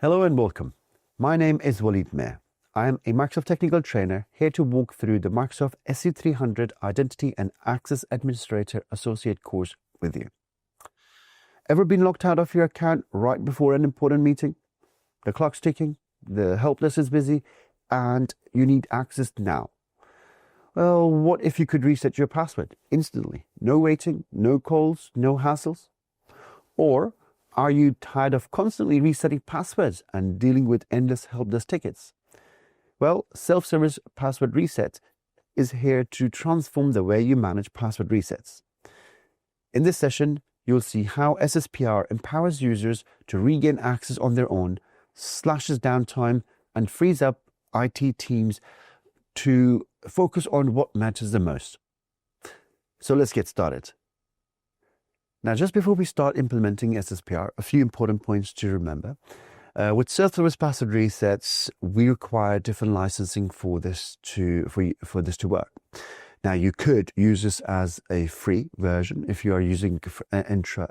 Hello and welcome. My name is Walid Mehr. I am a Microsoft Technical Trainer here to walk through the Microsoft SC-300 Identity and Access Administrator Associate course with you. Ever been locked out of your account right before an important meeting? The clock's ticking, the help desk is busy, and you need access now. Well, what if you could reset your password instantly? No waiting, no calls, no hassles? Or are you tired of constantly resetting passwords and dealing with endless help desk tickets? Well, self-service password reset is here to transform the way you manage password resets. In this session, you'll see how SSPR empowers users to regain access on their own, slashes downtime, and frees up IT teams to focus on what matters the most. So let's get started. Now, just before we start implementing SSPR, a few important points to remember. With self-service password resets, we require different licensing for this to work. Now, you could use this as a free version if you are using Entra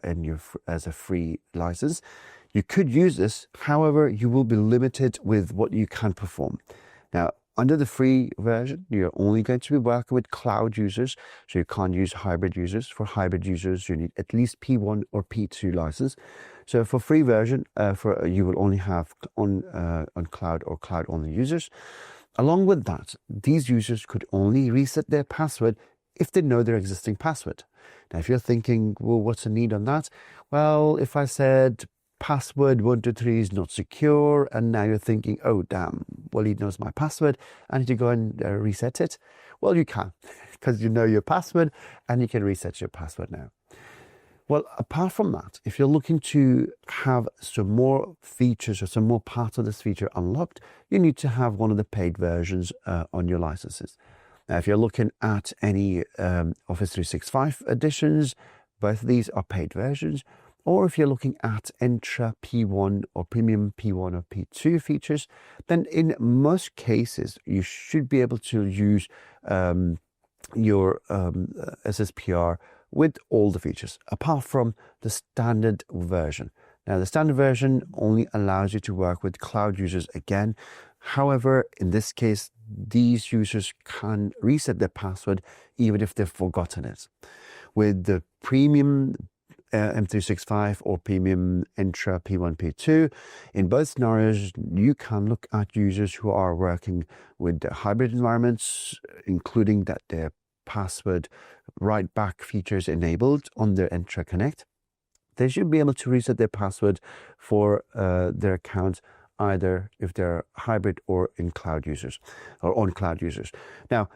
as a free license. You could use this, however, you will be limited with what you can perform. Now, under the free version, you're only going to be working with cloud users, so you can't use hybrid users. For hybrid users, you need at least P1 or P2 license. So for free version, you will only have on cloud or cloud-only users. Along with that, these users could only reset their password if they know their existing password. Now, if you're thinking, well, what's the need on that? Well, if I said password 123 is not secure, and now you're thinking, oh damn, well, he knows my password, I need to go and reset it. Well, you can, because you know your password and you can reset your password now. Well, apart from that, if you're looking to have some more features or some more parts of this feature unlocked, you need to have one of the paid versions on your licenses. Now, if you're looking at any Office 365 editions, both of these are paid versions. Or if you're looking at Entra P1 or Premium P1 or P2 features, then in most cases, you should be able to use your SSPR with all the features, apart from the standard version. Now, the standard version only allows you to work with cloud users again. However, in this case, these users can reset their password even if they've forgotten it. With the Premium M365 or Premium Entra P1, P2. In both scenarios, you can look at users who are working with hybrid environments, including that their password write back features enabled on their Entra Connect. They should be able to reset their password for their account, either if they're hybrid or in cloud users or on cloud users. Now,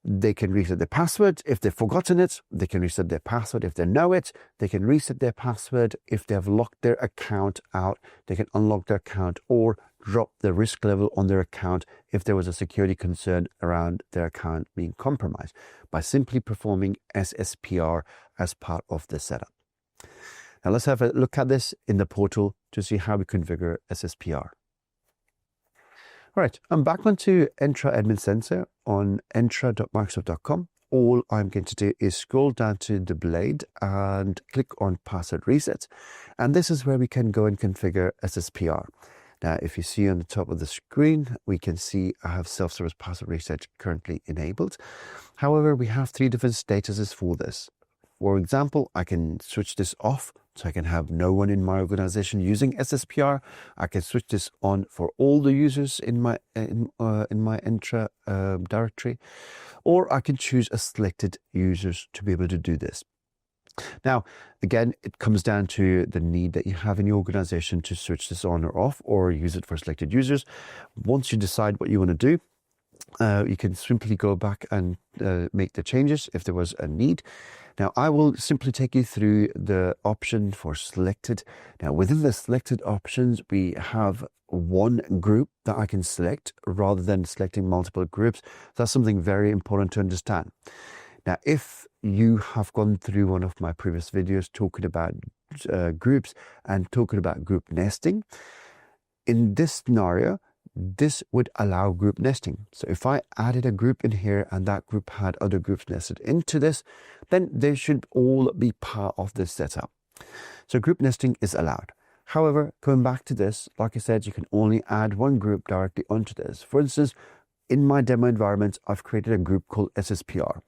they can reset their password. If they've forgotten it, they can reset their password. If they know it, they can reset their password. If they've locked their account out, they can unlock their account or drop the risk level on their account if there was a security concern around their account being compromised by simply performing SSPR as part of the setup. Now let's have a look at this in the portal to see how we configure SSPR. All right, I'm back onto Entra Admin Center on entra.microsoft.com. All I'm going to do is scroll down to the blade and click on Password Reset. And this is where we can go and configure SSPR. Now, if you see on the top of the screen, we can see I have self-service password reset currently enabled. However, we have three different statuses for this. For example, I can switch this off so I can have no one in my organization using SSPR. I can switch this on for all the users in my Entra directory, or I can choose a selected users to be able to do this. Now, again, it comes down to the need that you have in your organization to switch this on or off, or use it for selected users. Once you decide what you want to do, you can simply go back and make the changes if there was a need. Now, I will simply take you through the option for selected. Now, within the selected options, we have one group that I can select rather than selecting multiple groups. That's something very important to understand. Now, if you have gone through one of my previous videos talking about groups and talking about group nesting, in this scenario, this would allow group nesting. So if I added a group in here and that group had other groups nested into this, then they should all be part of this setup. So group nesting is allowed. However, coming back to this, like I said, you can only add one group directly onto this. For instance, in my demo environment, I've created a group called SSPR.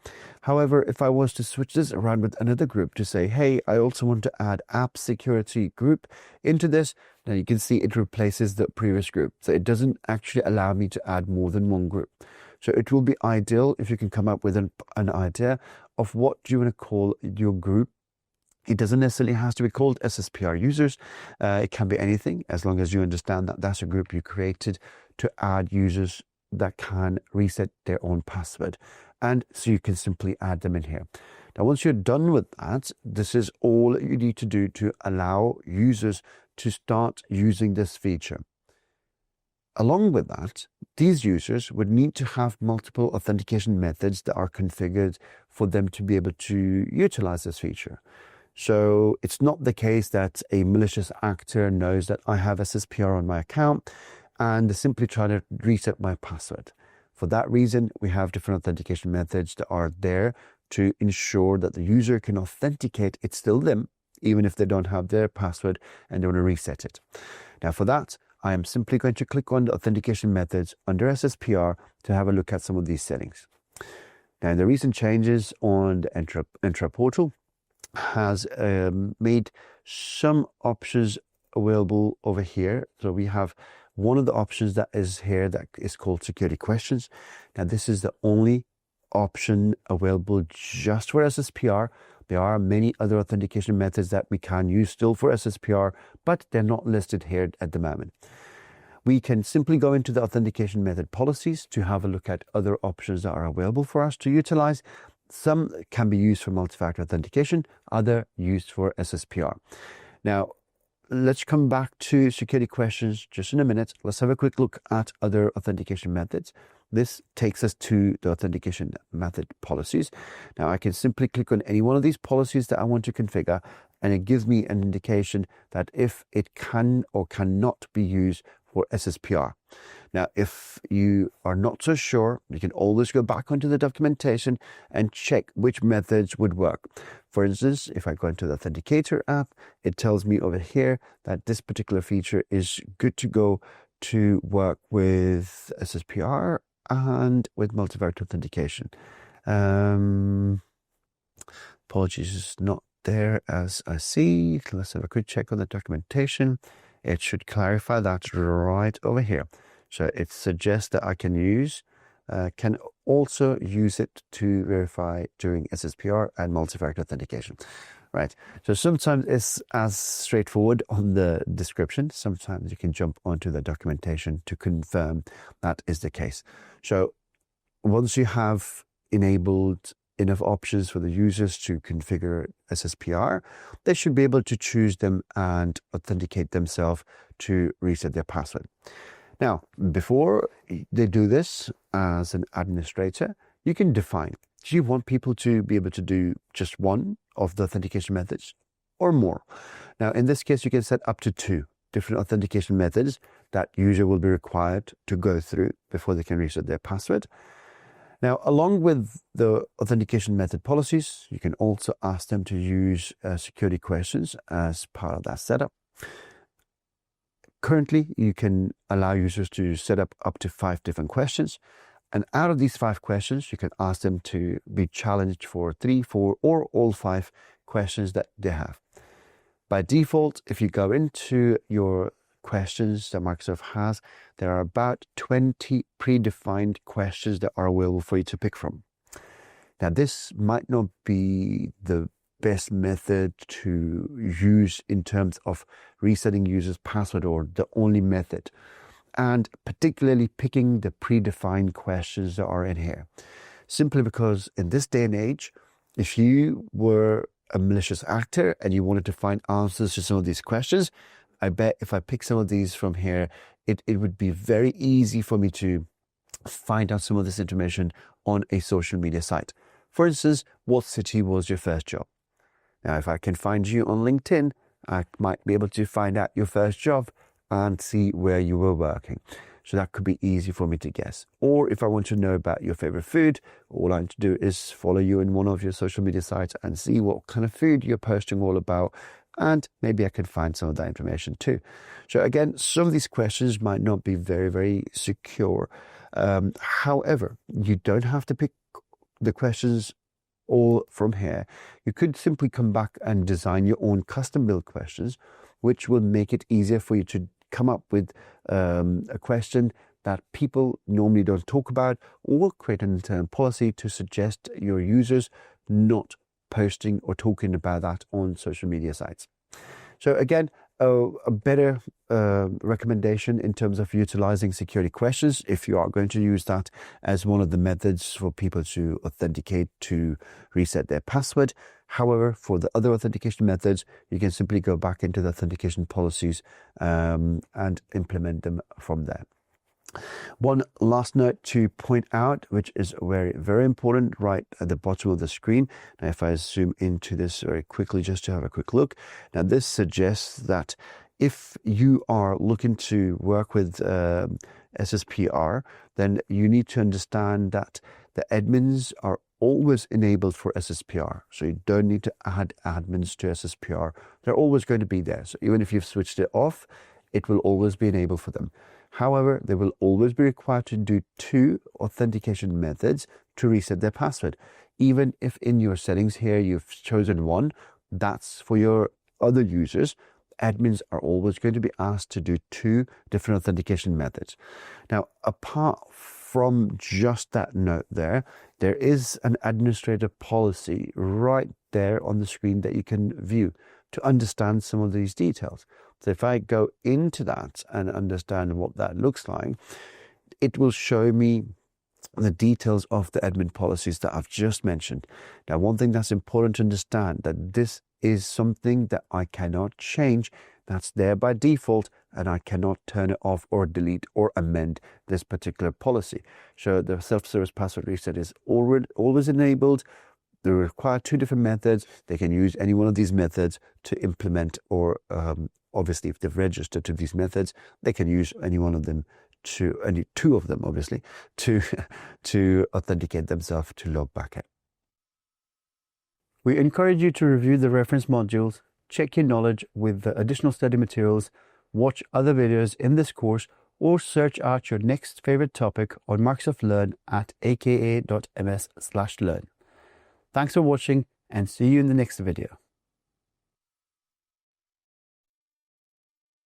However, if I was to switch this around with another group to say, hey, I also want to add app security group into this, now you can see it replaces the previous group. So it doesn't actually allow me to add more than one group. So it will be ideal if you can come up with an idea of what you want to call your group. It doesn't necessarily have to be called SSPR users. It can be anything, as long as you understand that that's a group you created to add users that can reset their own password. And so you can simply add them in here. Now, once you're done with that, this is all you need to do to allow users to start using this feature. Along with that, these users would need to have multiple authentication methods that are configured for them to be able to utilize this feature. So it's not the case that a malicious actor knows that I have SSPR on my account and simply try to reset my password. For that reason, we have different authentication methods that are there to ensure that the user can authenticate it's still them, even if they don't have their password and they want to reset it. Now for that, I am simply going to click on the authentication methods under SSPR to have a look at some of these settings. Now, the recent changes on the Entra portal has made some options available over here. So we have one of the options that is here that is called security questions. Now, this is the only option available just for SSPR. There are many other authentication methods that we can use still for SSPR, but they're not listed here at the moment. We can simply go into the authentication method policies to have a look at other options that are available for us to utilize. Some can be used for multi-factor authentication, other used for SSPR. Now, let's come back to security questions just in a minute. Let's have a quick look at other authentication methods. This takes us to the authentication method policies. Now, I can simply click on any one of these policies that I want to configure, and it gives me an indication that if it can or cannot be used for SSPR. Now, if you are not so sure, you can always go back onto the documentation and check which methods would work. For instance, if I go into the Authenticator app, it tells me over here that this particular feature is good to go to work with SSPR and with multi-factor authentication. Apologies, it's not there as I see. Let's have a quick check on the documentation. It should clarify that right over here. So it suggests that I can also use it to verify during SSPR and multi-factor authentication. Right. So sometimes it's as straightforward on the description. Sometimes you can jump onto the documentation to confirm that is the case. So once you have enabled enough options for the users to configure SSPR, they should be able to choose them and authenticate themselves to reset their password. Now, before they do this, as an administrator, you can define, do you want people to be able to do just one of the authentication methods or more? Now, in this case, you can set up to 2 different authentication methods that user will be required to go through before they can reset their password. Now, along with the authentication method policies, you can also ask them to use security questions as part of that setup. Currently, you can allow users to set up to 5 different questions. And out of these 5 questions, you can ask them to be challenged for 3, 4, or all 5 questions that they have. By default, if you go into your questions that Microsoft has, there are about 20 predefined questions that are available for you to pick from. Now, this might not be the best method to use in terms of resetting users' password or the only method, and particularly picking the predefined questions that are in here. Simply because in this day and age, if you were a malicious actor and you wanted to find answers to some of these questions, I bet if I pick some of these from here, it would be very easy for me to find out some of this information on a social media site. For instance, what city was your first job? Now, if I can find you on LinkedIn, I might be able to find out your first job and see where you were working. So that could be easy for me to guess. Or if I want to know about your favorite food, all I need to do is follow you in one of your social media sites and see what kind of food you're posting all about. and maybe I can find some of that information too. So again, some of these questions might not be very, very secure. However, you don't have to pick the questions all from here. You could simply come back and design your own custom build questions, which will make it easier for you to come up with a question that people normally don't talk about, or create an internal policy to suggest your users not posting or talking about that on social media sites. So again, a better recommendation in terms of utilizing security questions, if you are going to use that as one of the methods for people to authenticate, to reset their password. However, for the other authentication methods, you can simply go back into the authentication policies and implement them from there. One last note to point out, which is very, very important, right at the bottom of the screen. Now, if I zoom into this very quickly, just to have a quick look. Now, this suggests that if you are looking to work with SSPR, then you need to understand that the admins are always enabled for SSPR. So you don't need to add admins to SSPR. They're always going to be there. So even if you've switched it off, it will always be enabled for them. However, they will always be required to do 2 authentication methods to reset their password. Even if in your settings here you've chosen one, that's for your other users. Admins are always going to be asked to do 2 different authentication methods. Now, apart from just that note there is an administrator policy right there on the screen that you can view to understand some of these details. So if I go into that and understand what that looks like, it will show me the details of the admin policies that I've just mentioned. Now, one thing that's important to understand, that this is something that I cannot change. That's there by default, and I cannot turn it off or delete or amend this particular policy. So the self-service password reset is always enabled. They require 2 different methods. They can use any one of these methods to implement, or obviously if they've registered to these methods, they can use any one of them, any 2 of them obviously, to authenticate themselves to log back in. We encourage you to review the reference modules, check your knowledge with the additional study materials, watch other videos in this course, or search out your next favorite topic on Microsoft Learn at aka.ms/learn. Thanks for watching, and see you in the next video.